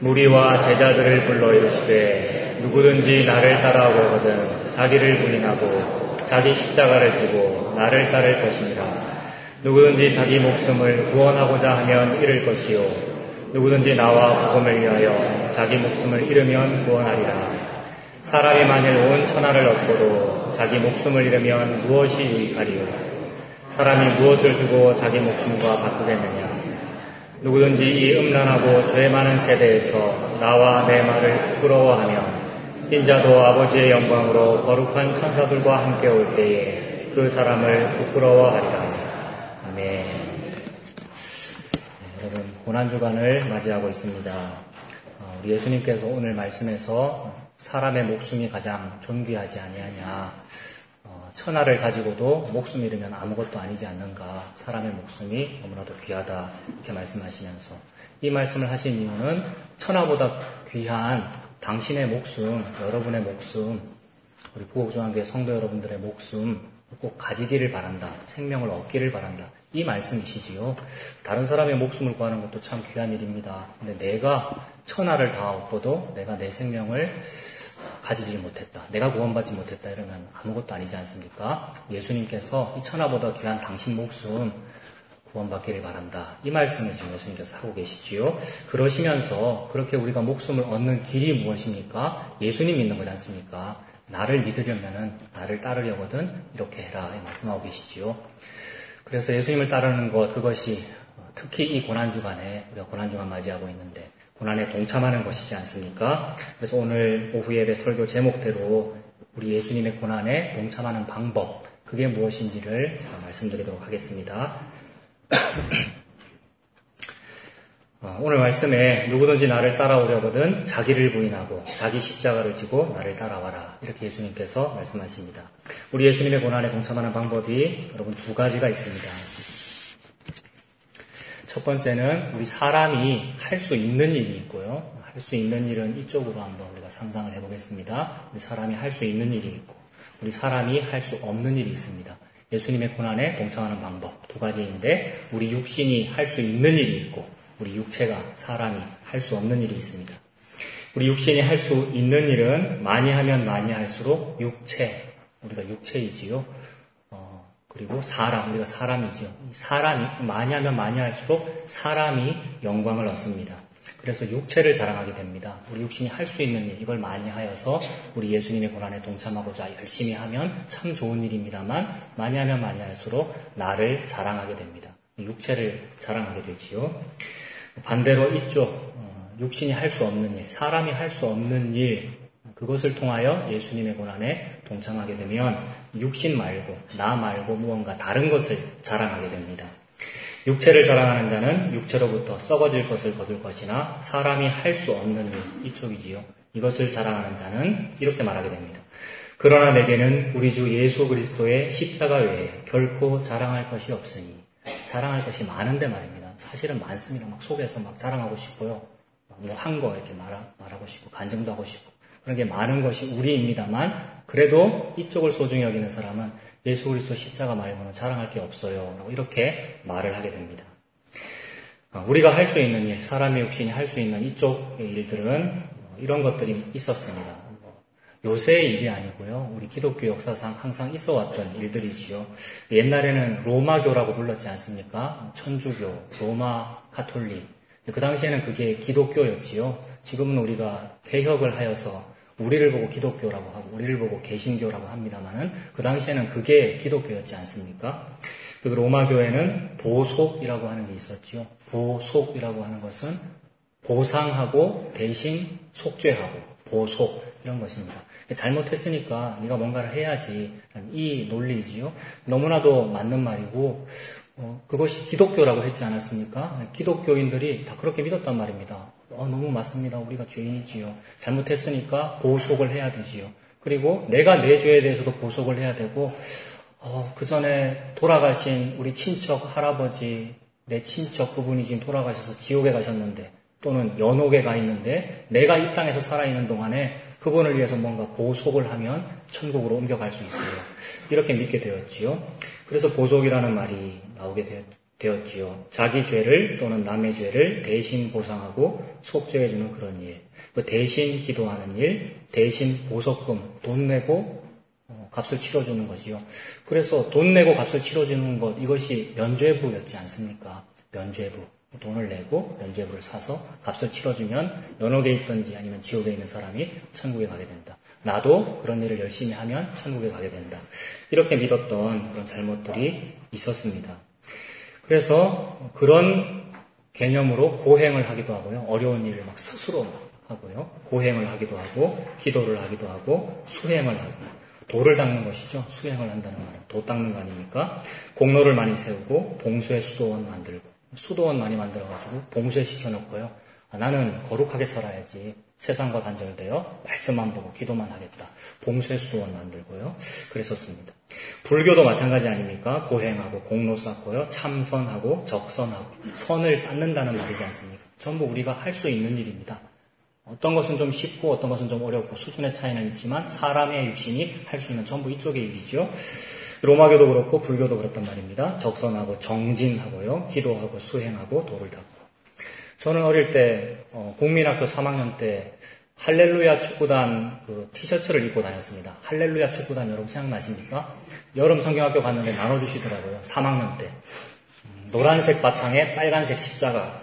무리와 제자들을 불러 이르시되 누구든지 나를 따라오거든 자기를 부인하고 자기 십자가를 지고 나를 따를 것이니라. 누구든지 자기 목숨을 구원하고자 하면 잃을 것이요 누구든지 나와 복음을 위하여 자기 목숨을 잃으면 구원하리라. 사람이 만일 온 천하를 얻고도 자기 목숨을 잃으면 무엇이 유익하리요? 사람이 무엇을 주고 자기 목숨과 바꾸겠느냐? 누구든지 이 음란하고 죄 많은 세대에서 나와 내 말을 부끄러워하면 인자도 아버지의 영광으로 거룩한 천사들과 함께 올 때에 그 사람을 부끄러워하리라. 아멘. 여러분, 고난주간을 맞이하고 있습니다. 우리 예수님께서 오늘 말씀에서 사람의 목숨이 가장 존귀하지 아니하냐, 천하를 가지고도 목숨 잃으면 아무것도 아니지 않는가, 사람의 목숨이 너무나도 귀하다, 이렇게 말씀하시면서 이 말씀을 하신 이유는 천하보다 귀한 당신의 목숨, 여러분의 목숨, 우리 부곡중앙교회 성도 여러분들의 목숨 꼭 가지기를 바란다, 생명을 얻기를 바란다, 이 말씀이시지요. 다른 사람의 목숨을 구하는 것도 참 귀한 일입니다. 근데 내가 천하를 다 얻고도 내가 내 생명을 가지지 못했다, 내가 구원받지 못했다, 이러면 아무것도 아니지 않습니까? 예수님께서 이 천하보다 귀한 당신 목숨 구원받기를 바란다, 이 말씀을 지금 예수님께서 하고 계시지요. 그러시면서 그렇게 우리가 목숨을 얻는 길이 무엇입니까? 예수님 믿는 거지 않습니까? 나를 믿으려면은, 나를 따르려거든 이렇게 해라, 이 말씀하고 계시지요. 그래서 예수님을 따르는 것, 그것이 특히 이 고난주간에, 우리가 고난주간 맞이하고 있는데 고난에 동참하는 것이지 않습니까? 그래서 오늘 오후 예배 설교 제목대로 우리 예수님의 고난에 동참하는 방법, 그게 무엇인지를 말씀드리도록 하겠습니다. 오늘 말씀에 누구든지 나를 따라오려거든 자기를 부인하고 자기 십자가를 지고 나를 따라와라, 이렇게 예수님께서 말씀하십니다. 우리 예수님의 고난에 동참하는 방법이 여러분 두 가지가 있습니다. 첫 번째는 우리 사람이 할 수 있는 일이 있고요. 할 수 있는 일은 이쪽으로 한번 우리가 상상을 해보겠습니다. 우리 사람이 할 수 있는 일이 있고 우리 사람이 할 수 없는 일이 있습니다. 예수님의 고난에 동참하는 방법 두 가지인데, 우리 육신이 할 수 있는 일이 있고 우리 육체가, 사람이 할 수 없는 일이 있습니다. 우리 육신이 할 수 있는 일은 많이 하면 많이 할수록 육체, 우리가 육체이지요. 그리고 사람, 우리가 사람이죠. 사람이 많이 하면 많이 할수록 사람이 영광을 얻습니다. 그래서 육체를 자랑하게 됩니다. 우리 육신이 할 수 있는 일, 이걸 많이 하여서 우리 예수님의 고난에 동참하고자 열심히 하면 참 좋은 일입니다만, 많이 하면 많이 할수록 나를 자랑하게 됩니다. 육체를 자랑하게 되지요. 반대로 이쪽 육신이 할 수 없는 일, 사람이 할 수 없는 일, 그것을 통하여 예수님의 고난에 동참하게 되면 육신 말고, 나 말고 무언가 다른 것을 자랑하게 됩니다. 육체를 자랑하는 자는 육체로부터 썩어질 것을 거둘 것이나, 사람이 할 수 없는 일, 이쪽이지요. 이것을 자랑하는 자는 이렇게 말하게 됩니다. 그러나 내게는 우리 주 예수 그리스도의 십자가 외에 결코 자랑할 것이 없으니. 자랑할 것이 많은데 말입니다. 사실은 많습니다. 막 속에서 막 자랑하고 싶고요. 뭐 한 거 이렇게 말하고 싶고, 간증도 하고 싶고, 그런 게 많은 것이 우리입니다만, 그래도 이쪽을 소중히 여기는 사람은 예수 그리스도 십자가 말고는 자랑할 게 없어요, 라고 이렇게 말을 하게 됩니다. 우리가 할 수 있는 일, 사람의 육신이 할 수 있는 이쪽 일들은 이런 것들이 있었습니다. 요새의 일이 아니고요, 우리 기독교 역사상 항상 있어왔던 일들이지요. 옛날에는 로마교라고 불렀지 않습니까? 천주교, 로마 가톨릭. 그 당시에는 그게 기독교였지요. 지금은 우리가 개혁을 하여서 우리를 보고 기독교라고 하고 우리를 보고 개신교라고 합니다만은, 그 당시에는 그게 기독교였지 않습니까? 그 로마교에는 보속이라고 하는 게 있었죠. 보속이라고 하는 것은 보상하고 대신 속죄하고, 보속, 이런 것입니다. 잘못했으니까 네가 뭔가를 해야지, 이 논리지요. 너무나도 맞는 말이고, 그것이 기독교라고 했지 않았습니까? 기독교인들이 다 그렇게 믿었단 말입니다. 너무 맞습니다. 우리가 죄인이지요. 잘못했으니까 보속을 해야 되지요. 그리고 내가 내 죄에 대해서도 보속을 해야 되고, 그 전에 돌아가신 우리 친척 할아버지, 내 친척 그분이 지금 돌아가셔서 지옥에 가셨는데, 또는 연옥에 가 있는데, 내가 이 땅에서 살아있는 동안에 그분을 위해서 뭔가 보속을 하면 천국으로 옮겨갈 수 있어요. 이렇게 믿게 되었지요. 그래서 보속이라는 말이 나오게 되었지요. 자기 죄를 또는 남의 죄를 대신 보상하고 속죄해주는 그런 일. 대신 기도하는 일, 대신 보석금, 돈 내고 값을 치러주는 것이요. 그래서 돈 내고 값을 치러주는 것, 이것이 면죄부였지 않습니까? 면죄부. 돈을 내고 면죄부를 사서 값을 치러주면 연옥에 있든지 아니면 지옥에 있는 사람이 천국에 가게 된다. 나도 그런 일을 열심히 하면 천국에 가게 된다. 이렇게 믿었던 그런 잘못들이 있었습니다. 그래서 그런 개념으로 고행을 하기도 하고요. 어려운 일을 막 스스로 하고요. 고행을 하기도 하고 기도를 하기도 하고 수행을 하고 도를 닦는 것이죠. 수행을 한다는 말은 도 닦는 거 아닙니까? 공로를 많이 세우고 봉수의 수도원 만들고 수도원 많이 만들어가지고 봉수에 시켜놓고요. 나는 거룩하게 살아야지. 세상과 단절되어 말씀만 보고 기도만 하겠다. 봉수의 수도원 만들고요. 그랬었습니다. 불교도 마찬가지 아닙니까? 고행하고 공로 쌓고요. 참선하고 적선하고 선을 쌓는다는 말이지 않습니까? 전부 우리가 할 수 있는 일입니다. 어떤 것은 좀 쉽고 어떤 것은 좀 어렵고 수준의 차이는 있지만 사람의 육신이 할 수 있는 전부 이쪽의 일이죠. 로마교도 그렇고 불교도 그렇단 말입니다. 적선하고 정진하고요. 기도하고 수행하고 도를 닦고. 저는 어릴 때 국민학교 3학년 때 할렐루야 축구단 그 티셔츠를 입고 다녔습니다. 할렐루야 축구단 여러분 생각나십니까? 여름 성경학교 갔는데 나눠주시더라고요. 3학년 때. 노란색 바탕에 빨간색 십자가.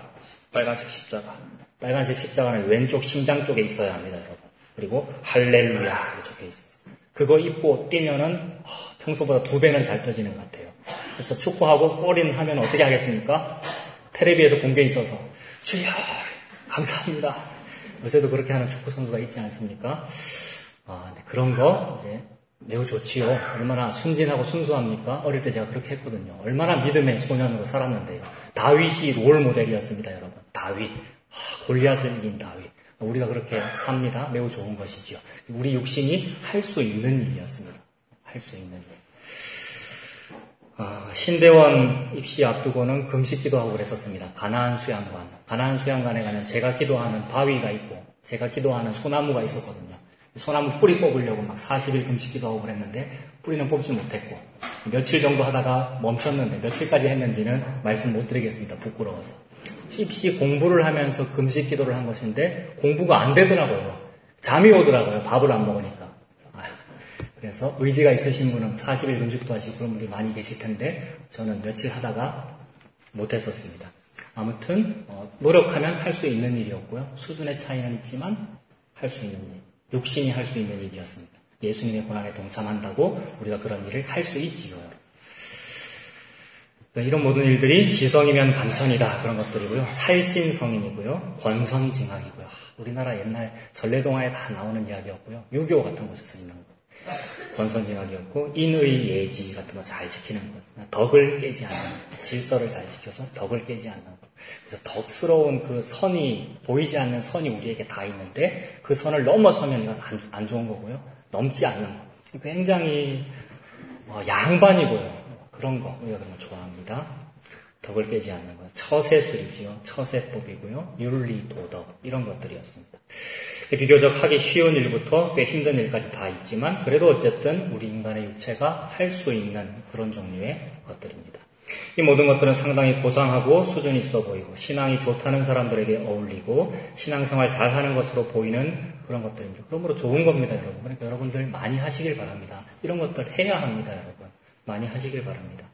빨간색 십자가는 왼쪽 심장 쪽에 있어야 합니다, 여러분. 그리고 할렐루야 이렇게 적혀 있습니다. 그거 입고 뛰면은 평소보다 2배는 잘 떠지는 것 같아요. 그래서 축구하고 골인 하면 어떻게 하겠습니까? 텔레비에서 본 게 있어서 주여 감사합니다. 요새도 그렇게 하는 축구 선수가 있지 않습니까? 네, 그런 거 이제 매우 좋지요. 얼마나 순진하고 순수합니까? 어릴 때 제가 그렇게 했거든요. 얼마나 믿음의 소년으로 살았는데요. 다윗이 롤 모델이었습니다, 여러분. 다윗. 골리앗을 이긴 다윗. 우리가 그렇게 삽니다. 매우 좋은 것이지요. 우리 육신이 할 수 있는 일이었습니다. 할 수 있는 일. 신대원 입시 앞두고는 금식 기도하고 그랬었습니다. 가나안 수양관에 가면 제가 기도하는 바위가 있고 제가 기도하는 소나무가 있었거든요. 소나무 뿌리 뽑으려고 막 40일 금식 기도하고 그랬는데 뿌리는 뽑지 못했고 며칠 정도 하다가 멈췄는데 며칠까지 했는지는 말씀 못 드리겠습니다. 부끄러워서. 입시 공부를 하면서 금식 기도를 한 것인데 공부가 안 되더라고요. 잠이 오더라고요. 밥을 안 먹으니까. 그래서 의지가 있으신 분은 40일 금식도 하시고 그런 분들이 많이 계실 텐데 저는 며칠 하다가 못했었습니다. 아무튼 노력하면 할 수 있는 일이었고요. 수준의 차이는 있지만 할 수 있는 일. 육신이 할 수 있는 일이었습니다. 예수님의 고난에 동참한다고 우리가 그런 일을 할 수 있지요. 이런 모든 일들이 지성이면 감천이다. 그런 것들이고요. 살신성인이고요. 권선징악이고요. 우리나라 옛날 전래동화에 다 나오는 이야기였고요. 유교 같은 곳에서 있는 거. 권선징악이었고 인의 예지 같은 거 잘 지키는 것. 덕을 깨지 않는 것. 질서를 잘 지켜서 덕을 깨지 않는 것. 그래서 덕스러운 그 선이 보이지 않는 선이 우리에게 다 있는데 그 선을 넘어서면 이건 안 좋은 거고요. 넘지 않는 것. 굉장히 양반이고요. 그런 거 우리가 그런 거 좋아합니다. 덕을 깨지 않는 것. 처세술이지요. 처세법이고요. 윤리, 도덕 이런 것들이었습니다. 비교적 하기 쉬운 일부터 꽤 힘든 일까지 다 있지만 그래도 어쨌든 우리 인간의 육체가 할 수 있는 그런 종류의 것들입니다. 이 모든 것들은 상당히 고상하고 수준 있어 보이고 신앙이 좋다는 사람들에게 어울리고 신앙생활 잘하는 것으로 보이는 그런 것들입니다. 그러므로 좋은 겁니다, 여러분. 그러니까 여러분들 많이 하시길 바랍니다. 이런 것들 해야 합니다, 여러분. 많이 하시길 바랍니다.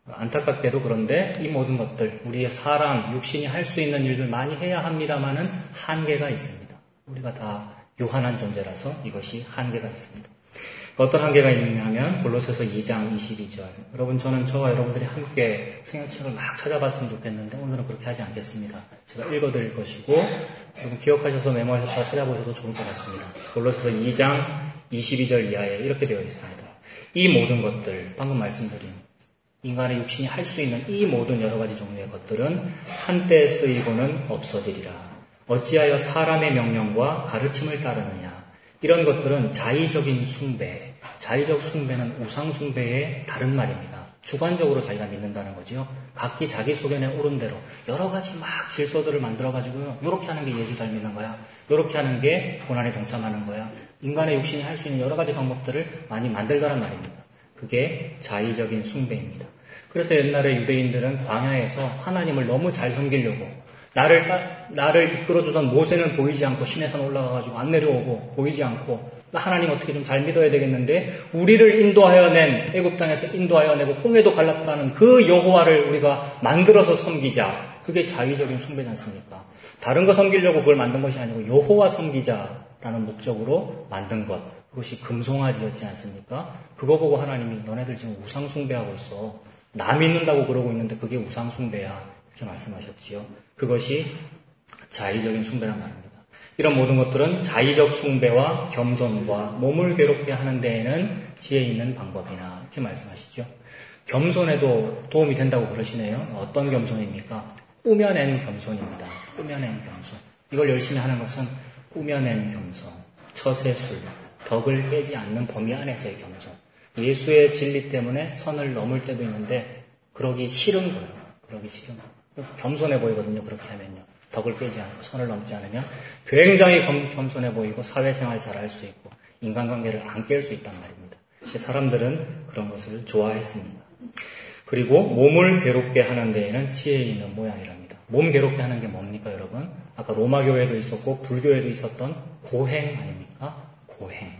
안타깝게도 그런데 이 모든 것들 우리의 사람, 육신이 할 수 있는 일들 많이 해야 합니다마는 한계가 있습니다. 우리가 다 유한한 존재라서 이것이 한계가 있습니다. 어떤 한계가 있느냐면 골로새서 2장 22절. 여러분 저는 저와 여러분들이 함께 성경책을 막 찾아봤으면 좋겠는데 오늘은 그렇게 하지 않겠습니다. 제가 읽어드릴 것이고 여러분 기억하셔서 메모하셔서 찾아보셔도 좋을 것 같습니다. 골로새서 2장 22절 이하에 이렇게 되어 있습니다. 이 모든 것들 방금 말씀드린 인간의 육신이 할 수 있는 이 모든 여러 가지 종류의 것들은 한때 쓰이고는 없어지리라. 어찌하여 사람의 명령과 가르침을 따르느냐. 이런 것들은 자의적인 숭배, 자의적 숭배는 우상 숭배의 다른 말입니다. 주관적으로 자기가 믿는다는 거죠. 각기 자기 소견에 오른 대로 여러 가지 막 질서들을 만들어가지고요. 요렇게 하는 게 예수 잘 믿는 거야. 요렇게 하는 게 고난에 동참하는 거야. 인간의 육신이 할 수 있는 여러 가지 방법들을 많이 만들더란 말입니다. 그게 자의적인 숭배입니다. 그래서 옛날에 유대인들은 광야에서 하나님을 너무 잘 섬기려고 나를 이끌어주던 모세는 보이지 않고 신의 산 올라가가지고 안 내려오고 보이지 않고 하나님 어떻게 좀 잘 믿어야 되겠는데 우리를 인도하여 낸 애굽 땅에서 인도하여 내고 홍해도 갈랐다는 그 여호와를 우리가 만들어서 섬기자. 그게 자의적인 숭배지 않습니까? 다른 거 섬기려고 그걸 만든 것이 아니고 여호와 섬기자라는 목적으로 만든 것. 그것이 금송아지였지 않습니까? 그거 보고 하나님이 너네들 지금 우상 숭배하고 있어. 나 믿는다고 그러고 있는데 그게 우상 숭배야. 이렇게 말씀하셨지요. 그것이 자의적인 숭배란 말입니다. 이런 모든 것들은 자의적 숭배와 겸손과 몸을 괴롭게 하는 데에는 지혜 있는 방법이나 이렇게 말씀하시죠. 겸손에도 도움이 된다고 그러시네요. 어떤 겸손입니까? 꾸며낸 겸손입니다. 꾸며낸 겸손. 이걸 열심히 하는 것은 꾸며낸 겸손, 처세술, 덕을 깨지 않는 범위 안에서의 겸손. 예수의 진리 때문에 선을 넘을 때도 있는데 그러기 싫은 거예요. 그러기 싫은 거예요. 겸손해 보이거든요. 그렇게 하면요. 덕을 깨지 않고 선을 넘지 않으면 굉장히 겸손해 보이고 사회생활 잘할 수 있고 인간관계를 안 깰 수 있단 말입니다. 사람들은 그런 것을 좋아했습니다. 그리고 몸을 괴롭게 하는 데에는 지혜 있는 모양이랍니다. 몸 괴롭게 하는 게 뭡니까 여러분? 아까 로마교회도 있었고 불교에도 있었던 고행 아닙니까? 고행.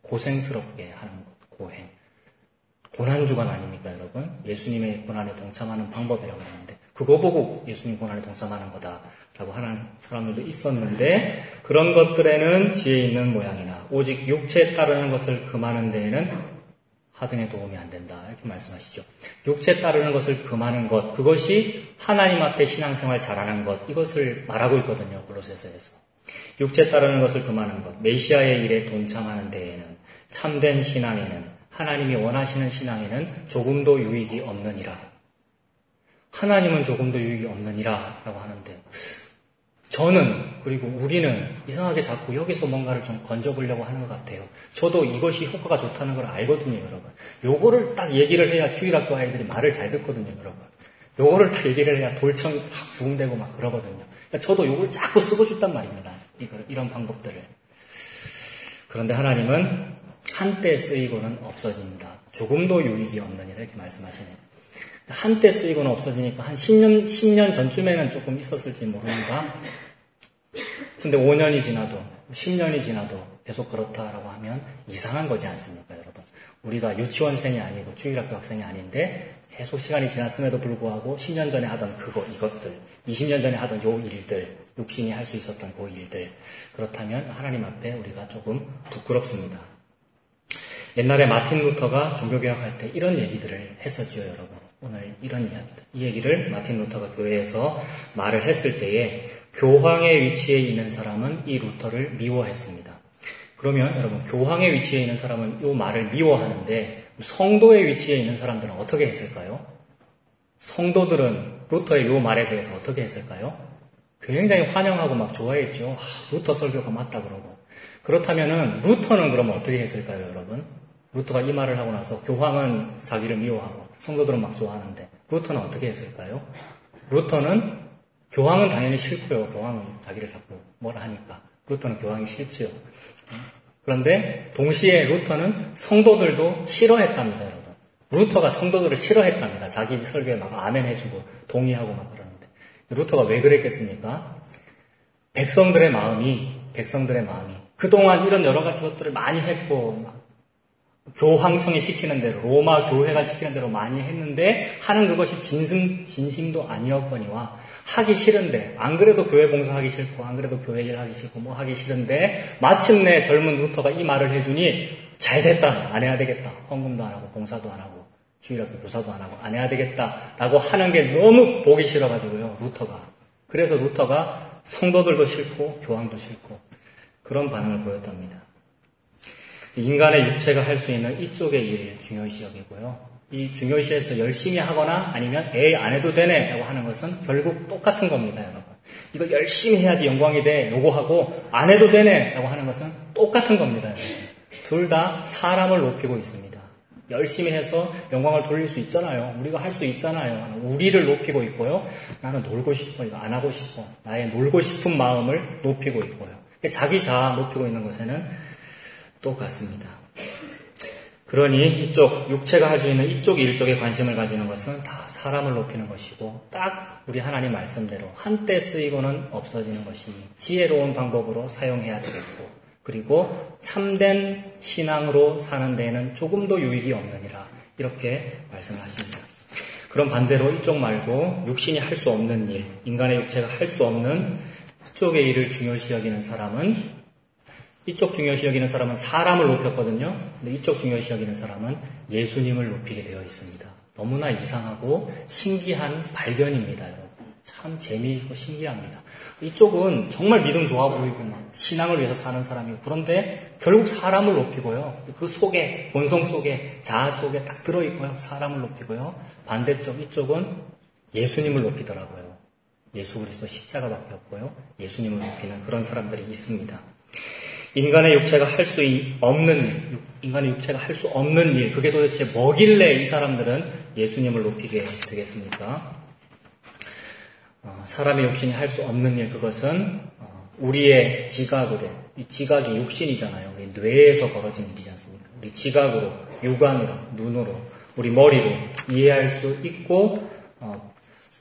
고생스럽게 하는 것. 고행. 고난주간 아닙니까 여러분? 예수님의 고난에 동참하는 방법이라고 하는데 그거 보고 예수님 고난에 동참하는 거다라고 하는 사람들도 있었는데 그런 것들에는 지혜 있는 모양이나 오직 육체에 따르는 것을 금하는 데에는 하등의 도움이 안 된다 이렇게 말씀하시죠. 육체에 따르는 것을 금하는 것 그것이 하나님 앞에 신앙생활 잘하는 것 이것을 말하고 있거든요. 골로새서에서. 육체에 따르는 것을 금하는 것 메시아의 일에 동참하는 데에는 참된 신앙에는 하나님이 원하시는 신앙에는 조금도 유익이 없느니라. 하나님은 조금도 유익이 없느니라 라고 하는데 저는 그리고 우리는 이상하게 자꾸 여기서 뭔가를 좀 건져보려고 하는 것 같아요. 저도 이것이 효과가 좋다는 걸 알거든요. 여러분. 요거를 딱 얘기를 해야 주일학교 아이들이 말을 잘 듣거든요. 여러분. 요거를 딱 얘기를 해야 돌청이 팍 부흥되고 막 그러거든요. 그러니까 저도 요걸 자꾸 쓰고 싶단 말입니다. 이런 방법들을. 그런데 하나님은 한때 쓰이고는 없어진다. 조금도 유익이 없느니라 이렇게 말씀하시네요. 한때 쓰이고는 없어지니까 한 10년 전쯤에는 조금 있었을지 모릅니다. 근데 5년이 지나도 10년이 지나도 계속 그렇다라고 하면 이상한 거지 않습니까 여러분? 우리가 유치원생이 아니고 주일학교 학생이 아닌데 계속 시간이 지났음에도 불구하고 10년 전에 하던 이것들 20년 전에 하던 요 일들 육신이 할 수 있었던 그 일들 그렇다면 하나님 앞에 우리가 조금 부끄럽습니다. 옛날에 마틴 루터가 종교개혁할 때 이런 얘기들을 했었죠 여러분. 오늘 이런 이야기다. 이 얘기를 마틴 루터가 교회에서 말을 했을 때에 교황의 위치에 있는 사람은 이 루터를 미워했습니다. 그러면 여러분 교황의 위치에 있는 사람은 이 말을 미워하는데 성도의 위치에 있는 사람들은 어떻게 했을까요? 성도들은 루터의 이 말에 대해서 어떻게 했을까요? 굉장히 환영하고 막 좋아했죠. 루터 설교가 맞다 그러고. 그렇다면은 루터는 그러면 어떻게 했을까요 여러분? 루터가 이 말을 하고 나서 교황은 자기를 미워하고 성도들은 막 좋아하는데 루터는 어떻게 했을까요? 루터는 교황은 당연히 싫고요. 교황은 자기를 자꾸 뭐라 하니까 루터는 교황이 싫지요. 그런데 동시에 루터는 성도들도 싫어했답니다. 여러분. 루터가 성도들을 싫어했답니다. 자기 설교에 막 아멘 해주고 동의하고 막 그러는데 루터가 왜 그랬겠습니까? 백성들의 마음이 그동안 이런 여러 가지 것들을 많이 했고 막 교황청이 시키는 대로 로마 교회가 시키는 대로 많이 했는데 하는 그것이 진심도 아니었거니와 하기 싫은데 안 그래도 교회 봉사하기 싫고 안 그래도 교회 일하기 싫고 뭐 하기 싫은데 마침내 젊은 루터가 이 말을 해주니 잘됐다 안 해야 되겠다 헌금도 안 하고 봉사도 안 하고 주일학교 교사도 안 하고 안 해야 되겠다라고 하는 게 너무 보기 싫어가지고요 루터가. 그래서 루터가 성도들도 싫고 교황도 싫고 그런 반응을 보였답니다. 인간의 육체가 할 수 있는 이쪽의 일 중요시 여기고요. 이 중요시해서 열심히 하거나 아니면 안 해도 되네 라고 하는 것은 결국 똑같은 겁니다. 여러분. 이거 열심히 해야지 영광이 돼 요거 하고 안 해도 되네 라고 하는 것은 똑같은 겁니다. 둘 다 사람을 높이고 있습니다. 열심히 해서 영광을 돌릴 수 있잖아요. 우리가 할 수 있잖아요. 우리를 높이고 있고요. 나는 놀고 싶어 이거 안 하고 싶어 나의 놀고 싶은 마음을 높이고 있고요. 자기 자아 높이고 있는 것에는 똑같습니다. 그러니 이쪽 육체가 할 수 있는 이쪽 일쪽에 관심을 가지는 것은 다 사람을 높이는 것이고 딱 우리 하나님 말씀대로 한때 쓰이고는 없어지는 것이 지혜로운 방법으로 사용해야 되겠고 그리고 참된 신앙으로 사는 데에는 조금도 유익이 없느니라 이렇게 말씀을 하십니다. 그럼 반대로 이쪽 말고 육신이 할 수 없는 일, 인간의 육체가 할 수 없는 이쪽의 일을 중요시 여기는 사람은 이쪽 중요시 여기는 사람은 사람을 높였거든요. 근데 이쪽 중요시 여기는 사람은 예수님을 높이게 되어 있습니다. 너무나 이상하고 신기한 발견입니다. 여러분. 참 재미있고 신기합니다. 이쪽은 정말 믿음 좋아 보이고 막 신앙을 위해서 사는 사람이고 그런데 결국 사람을 높이고요. 그 속에 본성 속에 자아 속에 딱 들어있고요. 사람을 높이고요. 반대쪽 이쪽은 예수님을 높이더라고요. 예수 그리스도 십자가밖에 없고요. 예수님을 높이는 그런 사람들이 있습니다. 인간의 육체가 할 수 없는 일, 인간의 육체가 할 수 없는 일, 그게 도대체 뭐길래 이 사람들은 예수님을 높이게 되겠습니까? 사람의 육신이 할 수 없는 일, 그것은 우리의 지각으로, 이 지각이 육신이잖아요. 우리 뇌에서 벌어진 일이지 않습니까? 우리 지각으로, 육안으로, 눈으로, 우리 머리로 이해할 수 있고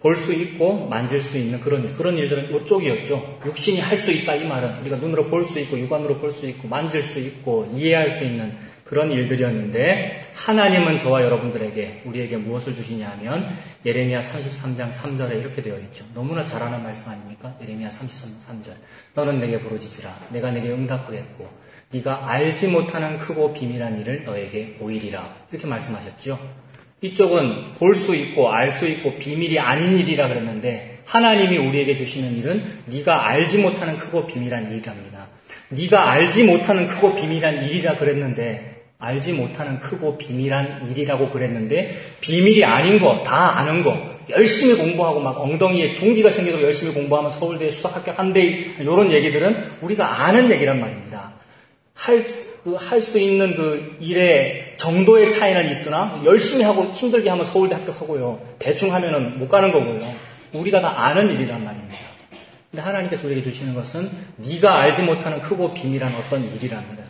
볼 수 있고 만질 수 있는 그런 일들은 이쪽이었죠. 육신이 할 수 있다 이 말은 우리가 눈으로 볼 수 있고 육안으로 볼 수 있고 만질 수 있고 이해할 수 있는 그런 일들이었는데 하나님은 저와 여러분들에게 우리에게 무엇을 주시냐 하면 예레미야 33장 3절에 이렇게 되어 있죠. 너무나 잘 아는 말씀 아닙니까? 예레미야 33절 너는 내게 부르짖으라 내가 내게 응답하겠고 네가 알지 못하는 크고 비밀한 일을 너에게 보이리라 이렇게 말씀하셨죠. 이쪽은 볼 수 있고 알 수 있고 비밀이 아닌 일이라 그랬는데 하나님이 우리에게 주시는 일은 네가 알지 못하는 크고 비밀한 일이랍니다. 네가 알지 못하는 크고 비밀한 일이라 그랬는데 알지 못하는 크고 비밀한 일이라고 그랬는데 비밀이 아닌 거 다 아는 거 열심히 공부하고 막 엉덩이에 종기가 생기도록 열심히 공부하면 서울대에 수석합격 한대 이런 얘기들은 우리가 아는 얘기란 말입니다. 할 수 있는 그 일의 정도의 차이는 있으나 열심히 하고 힘들게 하면 서울대 합격하고요. 대충 하면은 못 가는 거고요. 우리가 다 아는 일이란 말입니다. 근데 하나님께서 우리에게 주시는 것은 네가 알지 못하는 크고 비밀한 어떤 일이랍니다.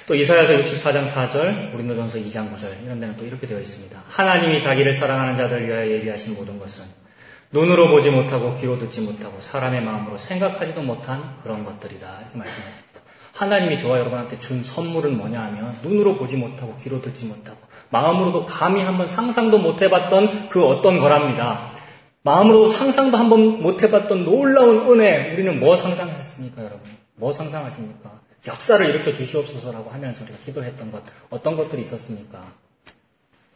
또 이사야서 64장 4절, 고린도전서 2장 9절 이런 데는 또 이렇게 되어 있습니다. 하나님이 자기를 사랑하는 자들 위하여 예비하신 모든 것은 눈으로 보지 못하고 귀로 듣지 못하고 사람의 마음으로 생각하지도 못한 그런 것들이다. 이렇게 말씀하십니다. 하나님이 저와 여러분한테 준 선물은 뭐냐 하면 눈으로 보지 못하고 귀로 듣지 못하고 마음으로도 감히 한번 상상도 못 해봤던 그 어떤 거랍니다. 마음으로 상상도 한번 못 해봤던 놀라운 은혜 우리는 뭐 상상했습니까 여러분? 뭐 상상하십니까? 역사를 일으켜 주시옵소서라고 하면서 우리가 기도했던 것 어떤 것들이 있었습니까?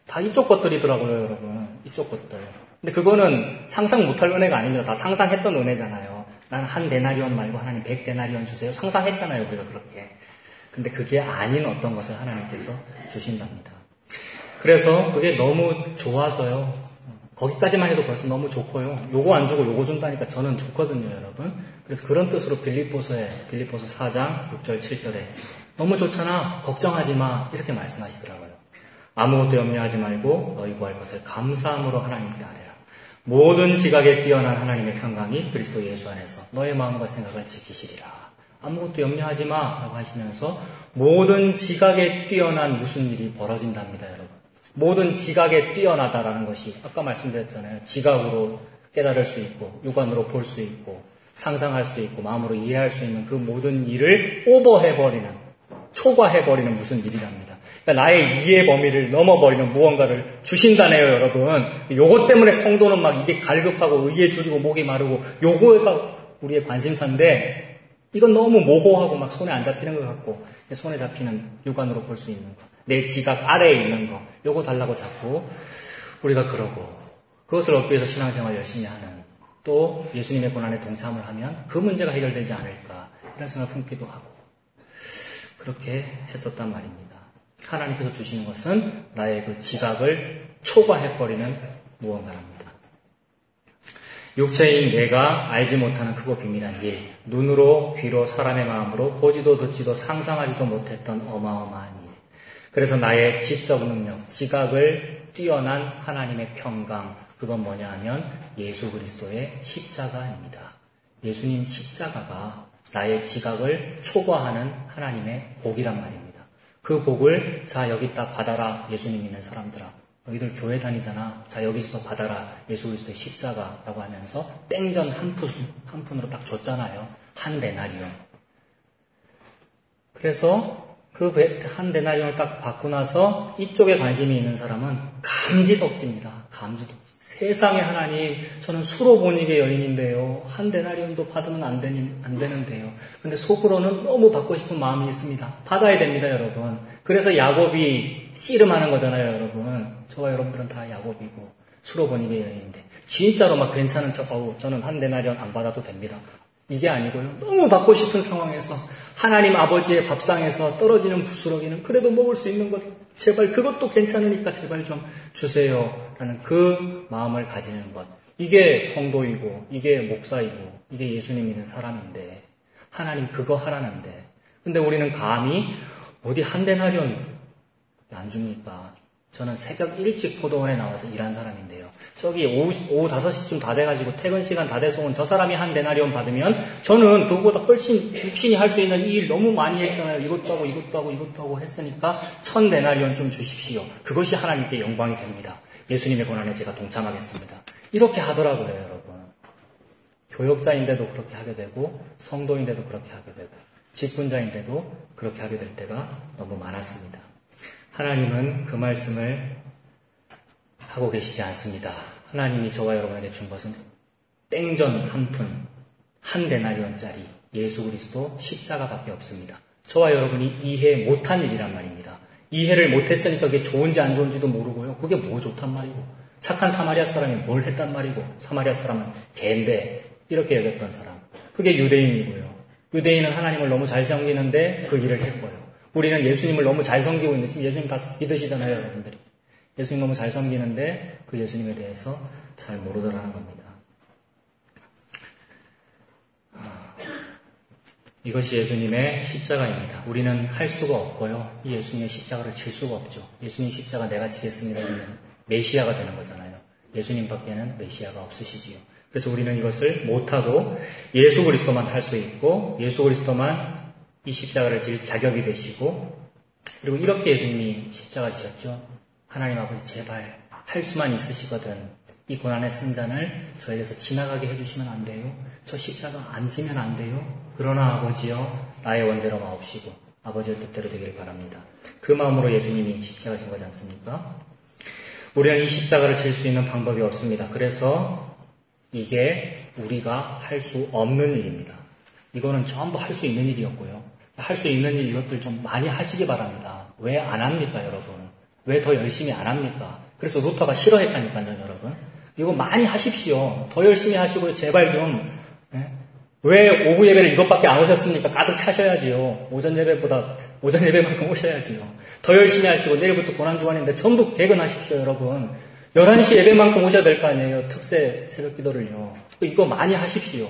다 이쪽 것들이더라고요 여러분. 이쪽 것들. 근데 그거는 상상 못할 은혜가 아닙니다. 다 상상했던 은혜잖아요. 난 한 데나리온 말고 하나님 100데나리온 주세요. 상상했잖아요, 우리가 그렇게. 근데 그게 아닌 어떤 것을 하나님께서 주신답니다. 그래서 그게 너무 좋아서요. 거기까지만 해도 벌써 너무 좋고요. 요거 안 주고 요거 준다니까 저는 좋거든요, 여러분. 그래서 그런 뜻으로 빌립보서 4장 6절 7절에 너무 좋잖아, 걱정하지 마 이렇게 말씀하시더라고요. 아무것도 염려하지 말고 너희 구할 것을 감사함으로 하나님께 아뢰라. 모든 지각에 뛰어난 하나님의 평강이 그리스도 예수 안에서 너의 마음과 생각을 지키시리라. 아무것도 염려하지 마 라고 하시면서 모든 지각에 뛰어난 무슨 일이 벌어진답니다, 여러분. 모든 지각에 뛰어나다라는 것이 아까 말씀드렸잖아요. 지각으로 깨달을 수 있고 육안으로 볼 수 있고 상상할 수 있고 마음으로 이해할 수 있는 그 모든 일을 오버해버리는 초과해버리는 무슨 일이랍니다. 그러니까 나의 이해 범위를 넘어버리는 무언가를 주신다네요, 여러분. 요것 때문에 성도는 막 이게 갈급하고 의에 줄이고 목이 마르고 요거가 우리의 관심사인데 이건 너무 모호하고 막 손에 안 잡히는 것 같고 손에 잡히는 육안으로 볼 수 있는 거 내 지각 아래에 있는 거 요거 달라고 자꾸 우리가 그러고 그것을 얻기 위해서 신앙생활 열심히 하는 또 예수님의 고난에 동참을 하면 그 문제가 해결되지 않을까 이런 생각을 품기도 하고 그렇게 했었단 말입니다. 하나님께서 주시는 것은 나의 그 지각을 초과해버리는 무언가랍니다. 육체인 내가 알지 못하는 크고 비밀한 일, 눈으로 귀로 사람의 마음으로 보지도 듣지도 상상하지도 못했던 어마어마한 일. 그래서 나의 지적 능력, 지각을 뛰어난 하나님의 평강, 그건 뭐냐 하면 예수 그리스도의 십자가입니다. 예수님 십자가가 나의 지각을 초과하는 하나님의 복이란 말입니다. 그 복을 자 여기다 받아라 예수님 믿는 사람들아. 너희들 교회 다니잖아. 자 여기서 받아라 예수 그리스도의 십자가라고 하면서 땡전 한 푼으로 딱 줬잖아요. 한 데나리온. 그래서 그 한 데나리온을 딱 받고 나서 이쪽에 관심이 있는 사람은 감지덕지입니다. 감지덕지. 세상에 하나님, 저는 수로 보니게 여인인데요. 한 데나리온도 받으면 안 되는데요. 근데 속으로는 너무 받고 싶은 마음이 있습니다. 받아야 됩니다, 여러분. 그래서 야곱이 씨름하는 거잖아요, 여러분. 저와 여러분들은 다 야곱이고 수로 보니게 여인인데 진짜로 막 괜찮은 척하고 저는 한 데나리온 안 받아도 됩니다. 이게 아니고요. 너무 받고 싶은 상황에서 하나님 아버지의 밥상에서 떨어지는 부스러기는 그래도 먹을 수 있는 것 제발 그것도 괜찮으니까 제발 좀 주세요 라는 그 마음을 가지는 것. 이게 성도이고 이게 목사이고 이게 예수님 믿는 사람인데 하나님 그거 하라는데 근데 우리는 감히 어디 한 데나리온 안 줍니까? 저는 새벽 일찍 포도원에 나와서 일한 사람인데요. 저기 오후 5시쯤 다 돼가지고 퇴근 시간 다 돼서 온 저 사람이 한 데나리온 받으면 저는 그거보다 훨씬 육신이 할 수 있는 이 일 너무 많이 했잖아요. 이것도 하고 이것도 하고 이것도 하고 했으니까 1000 데나리온 좀 주십시오. 그것이 하나님께 영광이 됩니다. 예수님의 고난에 제가 동참하겠습니다. 이렇게 하더라고요, 여러분. 교역자인데도 그렇게 하게 되고 성도인데도 그렇게 하게 되고 직분자인데도 그렇게 하게 될 때가 너무 많았습니다. 하나님은 그 말씀을 하고 계시지 않습니다. 하나님이 저와 여러분에게 준 것은 땡전 한 푼, 한 데나리온짜리 예수 그리스도 십자가밖에 없습니다. 저와 여러분이 이해 못한 일이란 말입니다. 이해를 못했으니까 그게 좋은지 안 좋은지도 모르고요. 그게 뭐 좋단 말이고 착한 사마리아 사람이 뭘 했단 말이고 사마리아 사람은 개인데 이렇게 여겼던 사람. 그게 유대인이고요. 유대인은 하나님을 너무 잘 섬기는데 그 일을 했고요. 우리는 예수님을 너무 잘 섬기고 있는데 지금 예수님 다 믿으시잖아요, 여러분들이. 예수님 너무 잘 섬기는데 그 예수님에 대해서 잘 모르더라는 겁니다. 이것이 예수님의 십자가입니다. 우리는 할 수가 없고요. 이 예수님의 십자가를 질 수가 없죠. 예수님 십자가 내가 지겠습니다 하면 메시아가 되는 거잖아요. 예수님 밖에는 메시아가 없으시지요. 그래서 우리는 이것을 못하고 예수 그리스도만 할 수 있고 예수 그리스도만 이 십자가를 질 자격이 되시고 그리고 이렇게 예수님이 십자가 지셨죠. 하나님 아버지 제발 할 수만 있으시거든 이 고난의 승잔을 저에게서 지나가게 해주시면 안 돼요. 저 십자가 안 지면 안 돼요. 그러나 아버지여 나의 원대로 마옵시고 아버지의 뜻대로 되기를 바랍니다. 그 마음으로 예수님이 십자가 진 거지 않습니까? 우리는 이 십자가를 질 수 있는 방법이 없습니다. 그래서 이게 우리가 할 수 없는 일입니다. 이거는 전부 할 수 있는 일이었고요. 할 수 있는 일 이것들 좀 많이 하시기 바랍니다. 왜 안 합니까, 여러분? 왜 더 열심히 안 합니까? 그래서 루터가 싫어했다니까요, 여러분. 이거 많이 하십시오. 더 열심히 하시고 제발 좀 왜 오후 예배를 이것밖에 안 오셨습니까? 가득 차셔야지요. 오전 예배만큼 오셔야지요. 더 열심히 하시고 내일부터 고난주간인데 전부 개근하십시오, 여러분. 11시 예배만큼 오셔야 될 거 아니에요. 특세 새벽 기도를요. 이거 많이 하십시오.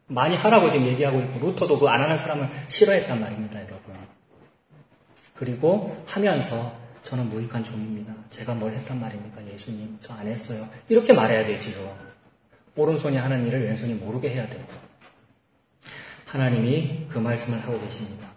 많이 하라고 지금 얘기하고 있고 루터도 그 안 하는 사람을 싫어했단 말입니다, 여러분. 그리고 하면서 저는 무익한 종입니다. 제가 뭘 했단 말입니까? 예수님 저 안 했어요. 이렇게 말해야 되지요. 오른손이 하는 일을 왼손이 모르게 해야 되고 하나님이 그 말씀을 하고 계십니다.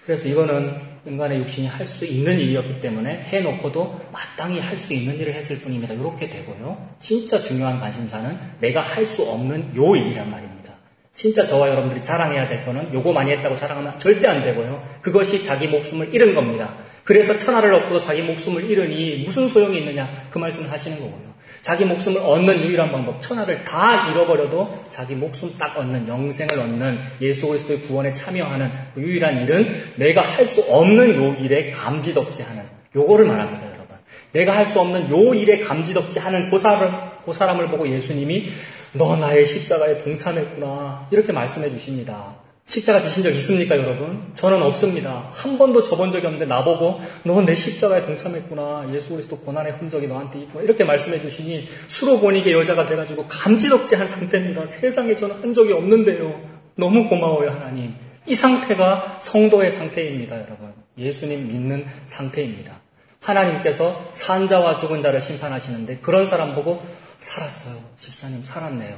그래서 이거는 인간의 육신이 할 수 있는 일이었기 때문에 해놓고도 마땅히 할 수 있는 일을 했을 뿐입니다. 이렇게 되고요. 진짜 중요한 관심사는 내가 할 수 없는 요 일이란 말입니다. 진짜 저와 여러분들이 자랑해야 될 거는 요거 많이 했다고 자랑하면 절대 안 되고요. 그것이 자기 목숨을 잃은 겁니다. 그래서 천하를 얻고도 자기 목숨을 잃으니 무슨 소용이 있느냐 그 말씀을 하시는 거고요. 자기 목숨을 얻는 유일한 방법, 천하를 다 잃어버려도 자기 목숨 딱 얻는, 영생을 얻는 예수 그리스도의 구원에 참여하는 그 유일한 일은 내가 할 수 없는 요 일에 감지덕지하는 요거를 말합니다, 여러분. 내가 할 수 없는 요 일에 감지덕지하는 그 사람을 보고 예수님이 너 나의 십자가에 동참했구나 이렇게 말씀해 주십니다. 십자가 지신 적 있습니까, 여러분? 저는 없습니다. 한 번도 져본 적이 없는데 나보고 너 내 십자가에 동참했구나. 예수 그리스도 고난의 흔적이 너한테 있구나. 이렇게 말씀해 주시니 수로 보니게 여자가 돼가지고 감지덕지한 상태입니다. 세상에 저는 한 적이 없는데요. 너무 고마워요, 하나님. 이 상태가 성도의 상태입니다, 여러분. 예수님 믿는 상태입니다. 하나님께서 산 자와 죽은 자를 심판하시는데 그런 사람 보고 살았어요. 집사님 살았네요.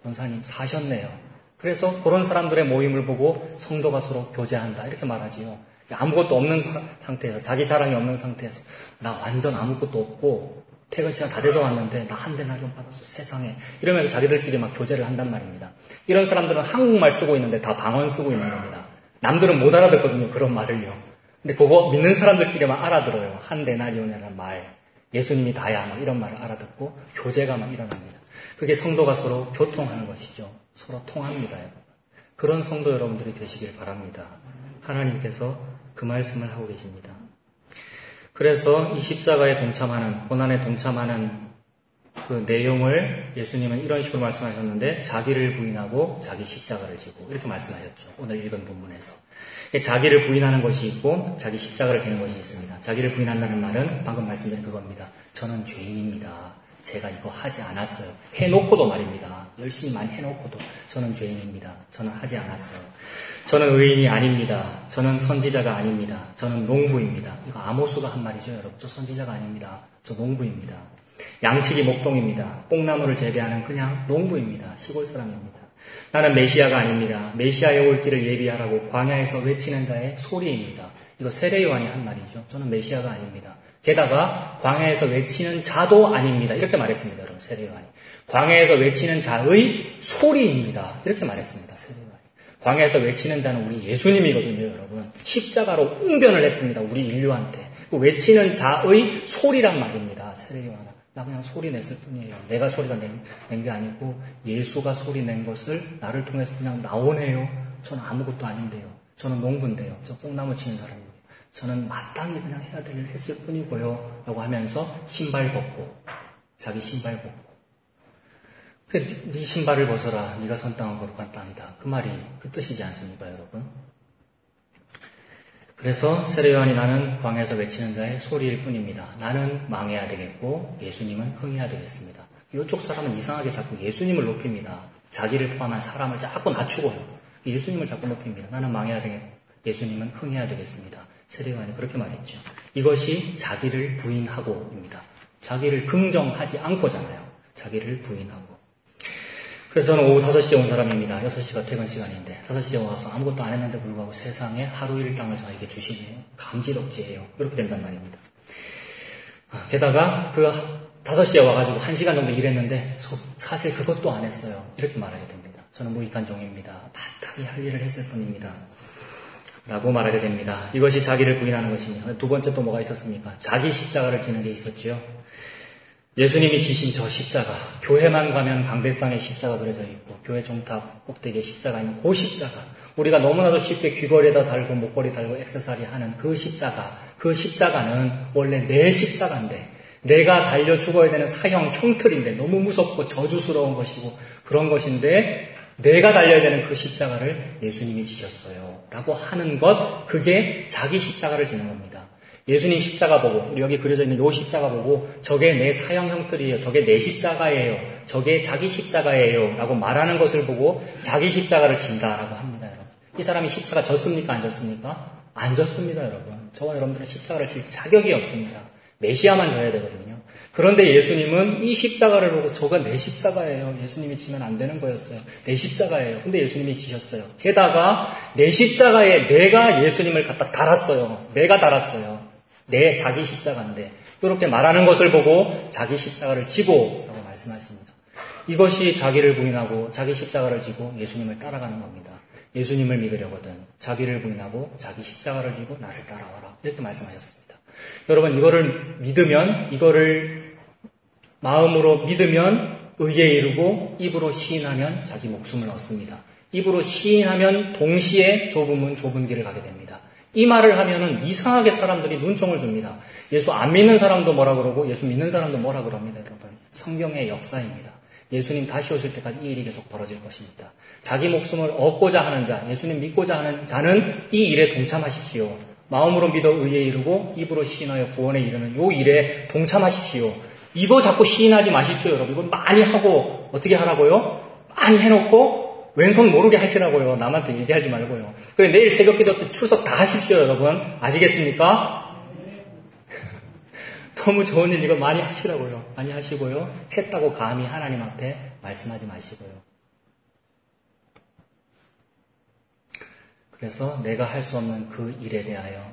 권사님 사셨네요. 그래서 그런 사람들의 모임을 보고 성도가 서로 교제한다 이렇게 말하지요. 아무것도 없는 상태에서, 자기 자랑이 없는 상태에서, 나 완전 아무것도 없고, 퇴근 시간 다 돼서 왔는데, 나 한 데나리온 받았어, 세상에. 이러면서 자기들끼리 막 교제를 한단 말입니다. 이런 사람들은 한국말 쓰고 있는데 다 방언 쓰고 있는 겁니다. 남들은 못 알아듣거든요, 그런 말을요. 근데 그거 믿는 사람들끼리만 알아들어요. 한 데나리온이라는 말, 예수님이 다야, 막 이런 말을 알아듣고, 교제가 막 일어납니다. 그게 성도가 서로 교통하는 것이죠. 서로 통합니다, 여러분. 그런 성도 여러분들이 되시길 바랍니다. 하나님께서 그 말씀을 하고 계십니다. 그래서 이 십자가에 동참하는, 고난에 동참하는 그 내용을 예수님은 이런 식으로 말씀하셨는데, 자기를 부인하고 자기 십자가를 지고 이렇게 말씀하셨죠. 오늘 읽은 본문에서. 자기를 부인하는 것이 있고 자기 십자가를 지는 것이 있습니다. 자기를 부인한다는 말은 방금 말씀드린 그겁니다. 저는 죄인입니다. 제가 이거 하지 않았어요. 해놓고도 말입니다. 열심히 많이 해놓고도 저는 죄인입니다. 저는 하지 않았어요. 저는 의인이 아닙니다. 저는 선지자가 아닙니다. 저는 농부입니다. 이거 아모스가 한 말이죠, 여러분. 저 선지자가 아닙니다. 저 농부입니다. 양치기 목동입니다. 뽕나무를 재배하는 그냥 농부입니다. 시골 사람입니다. 나는 메시아가 아닙니다. 메시아의 올 길을 예비하라고 광야에서 외치는 자의 소리입니다. 이거 세례 요한이 한 말이죠. 저는 메시아가 아닙니다. 게다가 광야에서 외치는 자도 아닙니다. 이렇게 말했습니다, 여러분. 세례 요한이. 광야에서 외치는 자의 소리입니다. 이렇게 말했습니다, 세례 요한이. 광야에서 외치는 자는 우리 예수님이거든요, 여러분. 십자가로 웅변을 했습니다, 우리 인류한테. 그 외치는 자의 소리란 말입니다, 세례 요한은. 나 그냥 소리 냈을 뿐이에요. 내가 소리가 낸 게 아니고 예수가 소리 낸 것을 나를 통해서 그냥 나오네요. 저는 아무것도 아닌데요. 저는 농부인데요. 저 뽕나무 치는 사람이에요. 저는 마땅히 그냥 해야 될 일 했을 뿐이고요. 라고 하면서 신발 벗고, 자기 신발 벗고. 네 신발을 벗어라. 네가 선 땅은 거룩한 땅이다. 그 말이 그 뜻이지 않습니까, 여러분? 그래서 세례 요한이 나는 광야에서 외치는 자의 소리일 뿐입니다. 나는 망해야 되겠고 예수님은 흥해야 되겠습니다. 이쪽 사람은 이상하게 자꾸 예수님을 높입니다. 자기를 포함한 사람을 자꾸 낮추고요. 예수님을 자꾸 높입니다. 나는 망해야 되겠고 예수님은 흥해야 되겠습니다. 세례 요한이 그렇게 말했죠. 이것이 자기를 부인하고입니다. 자기를 긍정하지 않고잖아요. 자기를 부인하고. 그래서 저는 오후 5시에 온 사람입니다. 6시가 퇴근 시간인데 5시에 와서 아무것도 안 했는데 불구하고 세상에 하루 일당을 저에게 주시네요. 감지덕지예요. 이렇게 된단 말입니다. 게다가 그 5시에 와가지고 1시간 정도 일했는데 사실 그것도 안 했어요. 이렇게 말하게 됩니다. 저는 무익한 종입니다. 마땅히 할 일을 했을 뿐입니다. 라고 말하게 됩니다. 이것이 자기를 부인하는 것입니다. 두 번째 또 뭐가 있었습니까? 자기 십자가를 지는 게 있었죠. 예수님이 지신 저 십자가, 교회만 가면 강대상에 십자가 그려져 있고 교회 종탑 꼭대기에 십자가 있는 그 십자가, 우리가 너무나도 쉽게 귀걸이에다 달고 목걸이 달고 액세서리 하는 그 십자가, 그 십자가는 원래 내 십자가인데 내가 달려 죽어야 되는 사형 형틀인데 너무 무섭고 저주스러운 것이고 그런 것인데 내가 달려야 되는 그 십자가를 예수님이 지셨어요 라고 하는 것, 그게 자기 십자가를 지는 겁니다. 예수님 십자가 보고, 우리 여기 그려져 있는 요 십자가 보고 저게 내 사형 형틀이에요, 저게 내 십자가예요, 저게 자기 십자가예요 라고 말하는 것을 보고 자기 십자가를 진다라고 합니다. 여러분. 이 사람이 십자가 졌습니까? 안 졌습니까? 안 졌습니다. 여러분. 저와 여러분들은 십자가를 질 자격이 없습니다. 메시아만 져야 되거든요. 그런데 예수님은 이 십자가를 보고 저가 내 십자가예요. 예수님이 지면 안 되는 거였어요. 내 십자가예요. 근데 예수님이 지셨어요. 게다가 내 십자가에 내가 예수님을 갖다 달았어요. 내가 달았어요. 내 자기 십자가인데 이렇게 말하는 것을 보고 자기 십자가를 지고 라고 말씀하십니다. 이것이 자기를 부인하고 자기 십자가를 지고 예수님을 따라가는 겁니다. 예수님을 믿으려거든 자기를 부인하고 자기 십자가를 지고 나를 따라와라 이렇게 말씀하셨습니다. 여러분, 이거를 믿으면, 이거를 마음으로 믿으면 의에 이르고 입으로 시인하면 자기 목숨을 얻습니다. 입으로 시인하면 동시에 좁은 문 좁은 길을 가게 됩니다. 이 말을 하면은 이상하게 사람들이 눈총을 줍니다. 예수 안 믿는 사람도 뭐라 그러고 예수 믿는 사람도 뭐라 그럽니다. 여러분, 성경의 역사입니다. 예수님 다시 오실 때까지 이 일이 계속 벌어질 것입니다. 자기 목숨을 얻고자 하는 자, 예수님 믿고자 하는 자는 이 일에 동참하십시오. 마음으로 믿어 의에 이르고 입으로 시인하여 구원에 이르는 요 일에 동참하십시오. 이거 자꾸 시인하지 마십시오, 여러분. 이거 많이 하고 어떻게 하라고요? 많이 해놓고 왼손 모르게 하시라고요. 남한테 얘기하지 말고요. 그래, 내일 새벽기도 때 출석 다 하십시오, 여러분. 아시겠습니까? 너무 좋은 일 이거 많이 하시라고요. 많이 하시고요. 했다고 감히 하나님 앞에 말씀하지 마시고요. 그래서 내가 할 수 없는 그 일에 대하여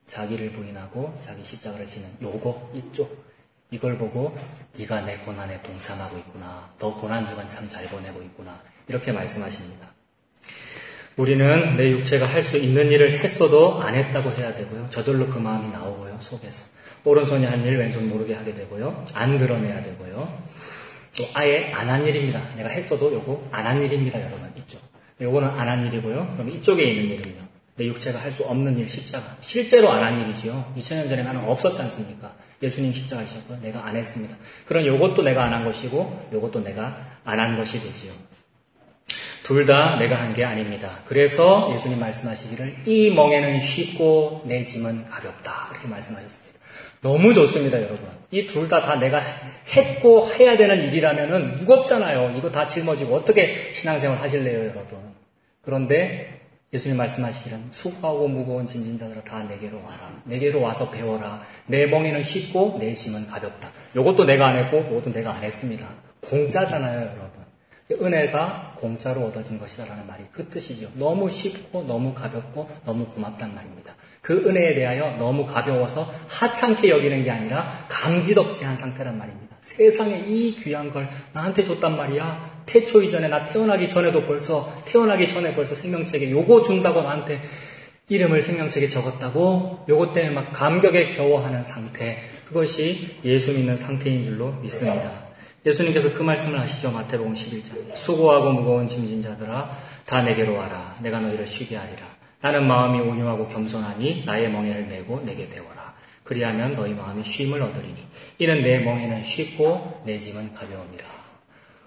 자기를 부인하고 자기 십자가를 지는 요거 이쪽 이걸 보고 네가 내 고난에 동참하고 있구나. 너 고난주간 참 잘 보내고 있구나. 이렇게 말씀하십니다. 우리는 내 육체가 할 수 있는 일을 했어도 안 했다고 해야 되고요. 저절로 그 마음이 나오고요. 속에서. 오른손이 한 일 왼손 모르게 하게 되고요. 안 드러내야 되고요. 또 아예 안 한 일입니다. 내가 했어도 요거 안 한 일입니다. 여러분. 이쪽. 요거는 안 한 일이고요. 그럼 이쪽에 있는 일은요. 내 육체가 할 수 없는 일, 십자가. 실제로 안 한 일이지요. 2000년 전에 나는 없었지 않습니까? 예수님 십자가 지셨고 내가 안 했습니다. 그럼 요것도 내가 안 한 것이고 요것도 내가 안 한 것이 되지요. 둘 다 내가 한 게 아닙니다. 그래서 예수님 말씀하시기를 이 멍에는 쉽고 내 짐은 가볍다. 이렇게 말씀하셨습니다. 너무 좋습니다, 여러분. 이 둘 다 내가 했고 해야 되는 일이라면은 무겁잖아요. 이거 다 짊어지고 어떻게 신앙생활 하실래요, 여러분? 그런데 예수님 말씀하시기는 수고하고 무거운 짐진 자들아 다 내게로 와라. 내게로 와서 배워라. 내 멍에는 쉽고 내 짐은 가볍다. 요것도 내가 안 했고 요것도 내가 안 했습니다. 공짜잖아요, 여러분. 은혜가 공짜로 얻어진 것이다라는 말이 그 뜻이죠. 너무 쉽고 너무 가볍고 너무 고맙단 말입니다. 그 은혜에 대하여 너무 가벼워서 하찮게 여기는 게 아니라 감지덕지한 상태란 말입니다. 세상에 이 귀한 걸 나한테 줬단 말이야. 태초 이전에 나 태어나기 전에 벌써 생명책에 요거 준다고 나한테 이름을 생명책에 적었다고 요것 때문에 막 감격에 겨워하는 상태. 그것이 예수 믿는 상태인 줄로 믿습니다. 예수님께서 그 말씀을 하시죠. 마태복음 11장. 수고하고 무거운 짐진 자들아 다 내게로 와라. 내가 너희를 쉬게 하리라. 나는 마음이 온유하고 겸손하니 나의 멍에를 메고 내게 배워라. 그리하면 너희 마음이 쉼을 얻으리니 이는 내 멍에는 쉽고 내 짐은 가벼움이라.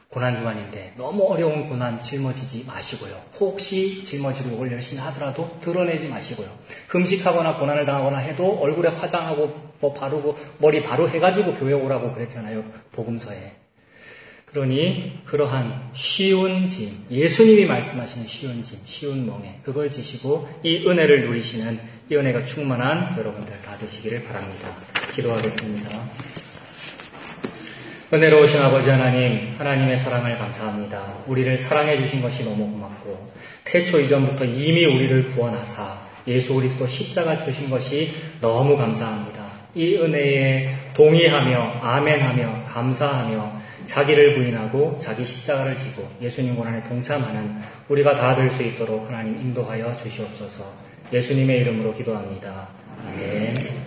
고난주간인데 너무 어려운 고난 짊어지지 마시고요. 혹시 짊어지고 이걸 열심히 하더라도 드러내지 마시고요. 금식하거나 고난을 당하거나 해도 얼굴에 화장하고 뭐 바르고 머리 바로 해가지고 교회 오라고 그랬잖아요. 복음서에. 그러니 그러한 쉬운 짐, 예수님이 말씀하시는 쉬운 짐, 쉬운 멍에 그걸 지시고 이 은혜를 누리시는 이 은혜가 충만한 여러분들 다 되시기를 바랍니다. 기도하겠습니다. 은혜로우신 아버지 하나님, 하나님의 사랑을 감사합니다. 우리를 사랑해 주신 것이 너무 고맙고 태초 이전부터 이미 우리를 구원하사 예수 그리스도 십자가 주신 것이 너무 감사합니다. 이 은혜에 동의하며 아멘하며 감사하며 자기를 부인하고 자기 십자가를 지고 예수님 고난에 동참하는 우리가 다 될 수 있도록 하나님 인도하여 주시옵소서. 예수님의 이름으로 기도합니다. 아멘.